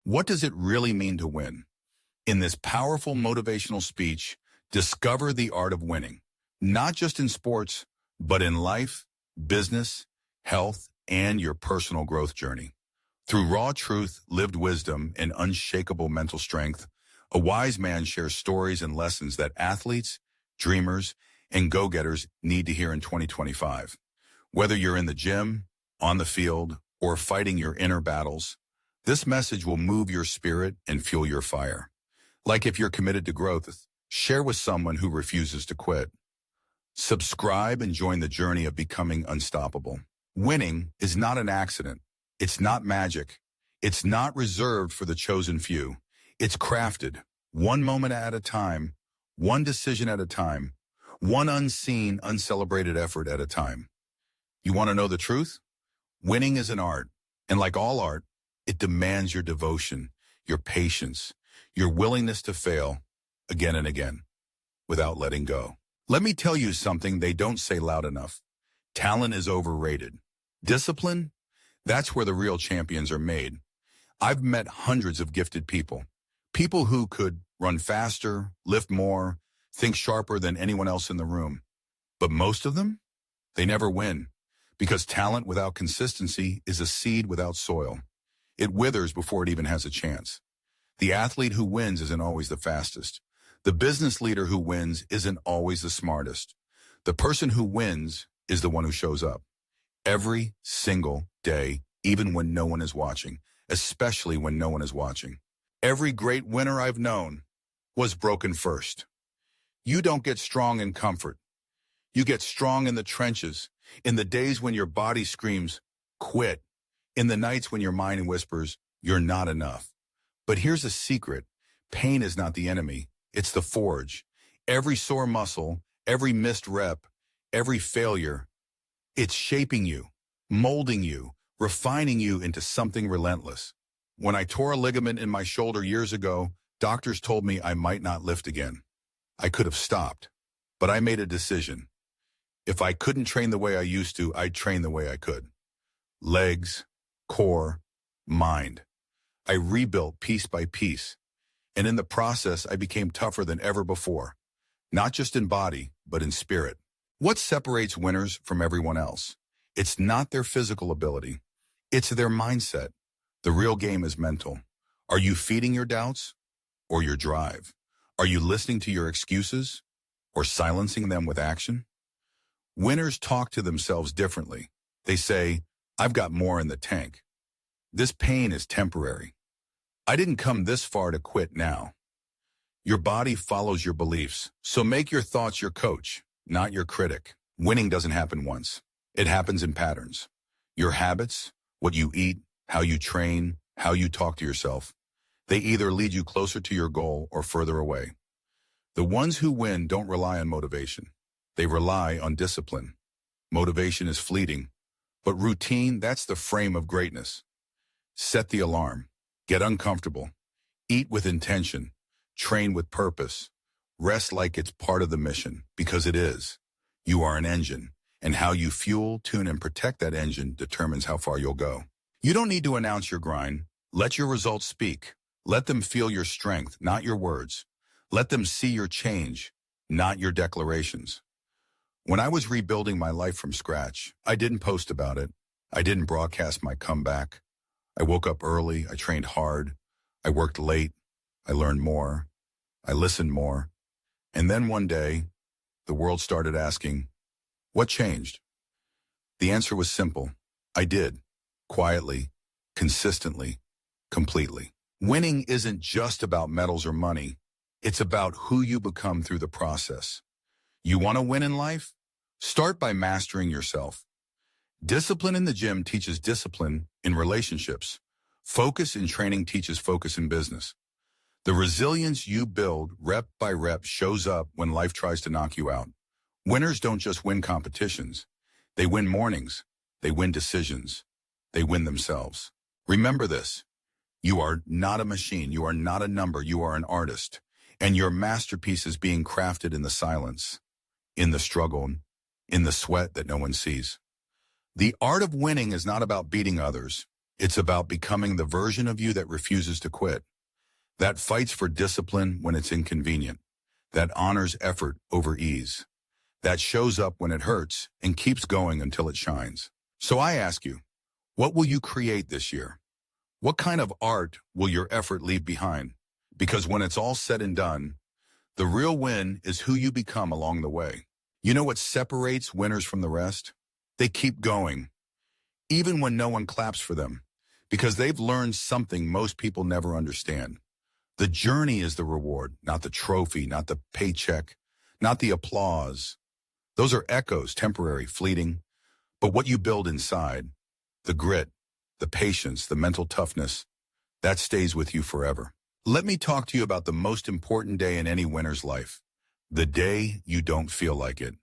What does it really mean to win? In this powerful motivational speech, discover the art of winning, not just in sports, but in life, business, health, and your personal growth journey. Through raw truth, lived wisdom, and unshakable mental strength, a wise man shares stories and lessons that athletes, dreamers, and go-getters need to hear in 2025. Whether you're in the gym, on the field, or fighting your inner battles, this message will move your spirit and fuel your fire. Like if you're committed to growth, share with someone who refuses to quit. Subscribe and join the journey of becoming unstoppable. Winning is not an accident. It's not magic. It's not reserved for the chosen few. It's crafted, one moment at a time, one decision at a time, one unseen, uncelebrated effort at a time. You want to know the truth? Winning is an art, and like all art, it demands your devotion, your patience, your willingness to fail again and again without letting go. Let me tell you something they don't say loud enough. Talent is overrated. Discipline? That's where the real champions are made. I've met hundreds of gifted people. People who could run faster, lift more, think sharper than anyone else in the room. But most of them? They never win. Because talent without consistency is a seed without soil. It withers before it even has a chance. The athlete who wins isn't always the fastest. The business leader who wins isn't always the smartest. The person who wins is the one who shows up. Every single day, even when no one is watching, especially when no one is watching. Every great winner I've known was broken first. You don't get strong in comfort. You get strong in the trenches, in the days when your body screams, quit, in the nights when your mind whispers, you're not enough. But here's a secret. Pain is not the enemy. It's the forge. Every sore muscle, every missed rep, every failure, it's shaping you, molding you, refining you into something relentless. When I tore a ligament in my shoulder years ago, doctors told me I might not lift again. I could have stopped, but I made a decision. If I couldn't train the way I used to, I'd train the way I could. Legs, core, mind. I rebuilt piece by piece, and in the process, I became tougher than ever before, not just in body, but in spirit. What separates winners from everyone else? It's not their physical ability. It's their mindset. The real game is mental. Are you feeding your doubts or your drive? Are you listening to your excuses or silencing them with action? Winners talk to themselves differently. They say, I've got more in the tank. This pain is temporary. I didn't come this far to quit now. Your body follows your beliefs, so make your thoughts your coach, not your critic. Winning doesn't happen once. It happens in patterns. Your habits, what you eat, how you train, how you talk to yourself, they either lead you closer to your goal or further away. The ones who win don't rely on motivation. They rely on discipline. Motivation is fleeting, but routine, that's the frame of greatness. Set the alarm. Get uncomfortable. Eat with intention. Train with purpose. Rest like it's part of the mission, because it is. You are an engine, and how you fuel, tune, and protect that engine determines how far you'll go. You don't need to announce your grind. Let your results speak. Let them feel your strength, not your words. Let them see your change, not your declarations. When I was rebuilding my life from scratch, I didn't post about it. I didn't broadcast my comeback. I woke up early. I trained hard. I worked late. I learned more. I listened more. And then one day, the world started asking, what changed? The answer was simple. I did. Quietly, consistently, completely. Winning isn't just about medals or money. It's about who you become through the process. You want to win in life? Start by mastering yourself. Discipline in the gym teaches discipline in relationships. Focus in training teaches focus in business. The resilience you build rep by rep shows up when life tries to knock you out. Winners don't just win competitions. They win mornings. They win decisions. They win themselves. Remember this. You are not a machine. You are not a number. You are an artist. And your masterpiece is being crafted in the silence, in the struggle, in the sweat that no one sees. The art of winning is not about beating others. It's about becoming the version of you that refuses to quit, that fights for discipline when it's inconvenient, that honors effort over ease, that shows up when it hurts and keeps going until it shines. So I ask you, what will you create this year? What kind of art will your effort leave behind? Because when it's all said and done, the real win is who you become along the way. You know what separates winners from the rest? They keep going, even when no one claps for them, because they've learned something most people never understand. The journey is the reward, not the trophy, not the paycheck, not the applause. Those are echoes, temporary, fleeting. But what you build inside, the grit, the patience, the mental toughness, that stays with you forever. Let me talk to you about the most important day in any winner's life. The day you don't feel like it.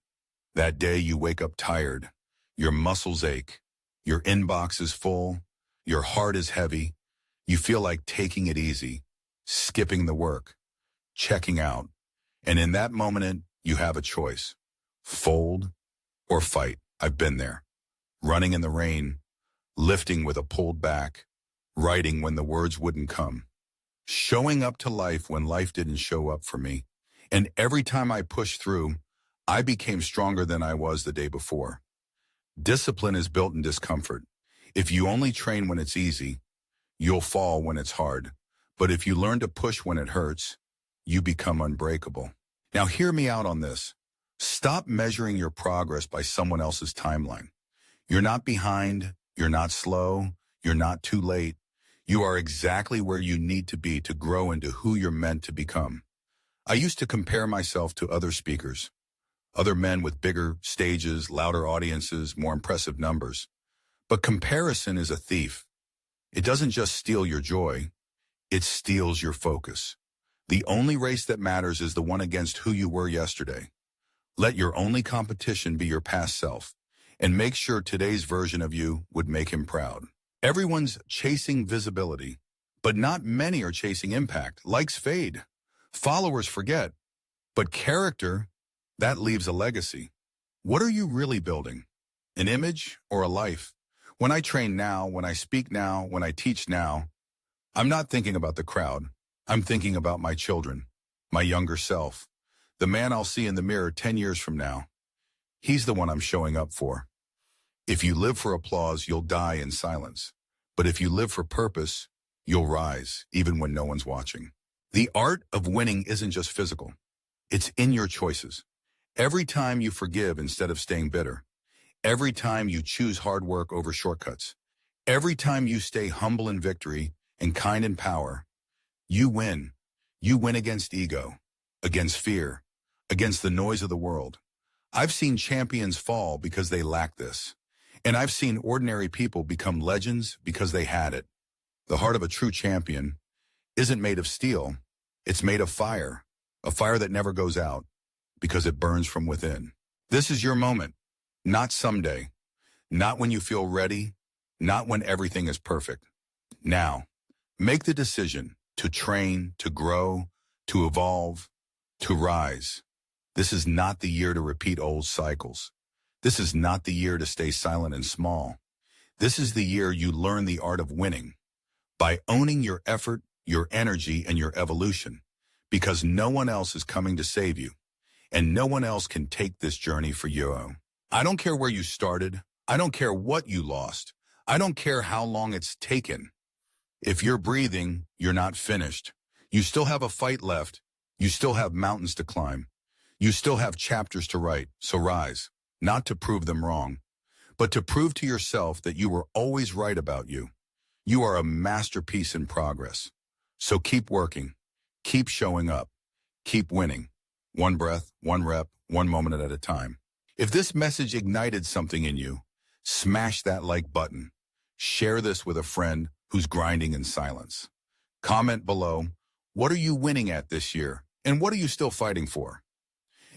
That day you wake up tired, your muscles ache, your inbox is full, your heart is heavy, you feel like taking it easy, skipping the work, checking out. And in that moment, you have a choice. Fold or fight. I've been there. Running in the rain, lifting with a pulled back, writing when the words wouldn't come, showing up to life when life didn't show up for me. And every time I pushed through, I became stronger than I was the day before. Discipline is built in discomfort. If you only train when it's easy, you'll fall when it's hard. But if you learn to push when it hurts, you become unbreakable. Now hear me out on this. Stop measuring your progress by someone else's timeline. You're not behind, you're not slow, you're not too late. You are exactly where you need to be to grow into who you're meant to become. I used to compare myself to other speakers, other men with bigger stages, louder audiences, more impressive numbers. But comparison is a thief. It doesn't just steal your joy, it steals your focus. The only race that matters is the one against who you were yesterday. Let your only competition be your past self, and make sure today's version of you would make him proud. Everyone's chasing visibility, but not many are chasing impact. Likes fade, followers forget, but character, that leaves a legacy. What are you really building? An image or a life? When I train now, when I speak now, when I teach now, I'm not thinking about the crowd. I'm thinking about my children, my younger self, the man I'll see in the mirror 10 years from now. He's the one I'm showing up for. If you live for applause, you'll die in silence. But if you live for purpose, you'll rise, even when no one's watching. The art of winning isn't just physical. It's in your choices. Every time you forgive instead of staying bitter. Every time you choose hard work over shortcuts. Every time you stay humble in victory and kind in power, you win. You win against ego, against fear, against the noise of the world. I've seen champions fall because they lack this. And I've seen ordinary people become legends because they had it. The heart of a true champion isn't made of steel. It's made of fire, a fire that never goes out because it burns from within. This is your moment, not someday, not when you feel ready, not when everything is perfect. Now, make the decision to train, to grow, to evolve, to rise. This is not the year to repeat old cycles. This is not the year to stay silent and small. This is the year you learn the art of winning by owning your effort, your energy, and your evolution, because no one else is coming to save you, and no one else can take this journey for you. I don't care where you started. I don't care what you lost. I don't care how long it's taken. If you're breathing, you're not finished. You still have a fight left. You still have mountains to climb. You still have chapters to write. So rise, not to prove them wrong, but to prove to yourself that you were always right about you. You are a masterpiece in progress. So keep working, keep showing up, keep winning. One breath, one rep, one moment at a time. If this message ignited something in you, smash that like button. Share this with a friend who's grinding in silence. Comment below, what are you winning at this year? And what are you still fighting for?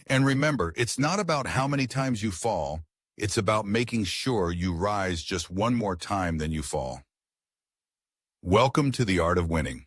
And remember, it's not about how many times you fall. It's about making sure you rise just one more time than you fall. Welcome to the Art of Winning.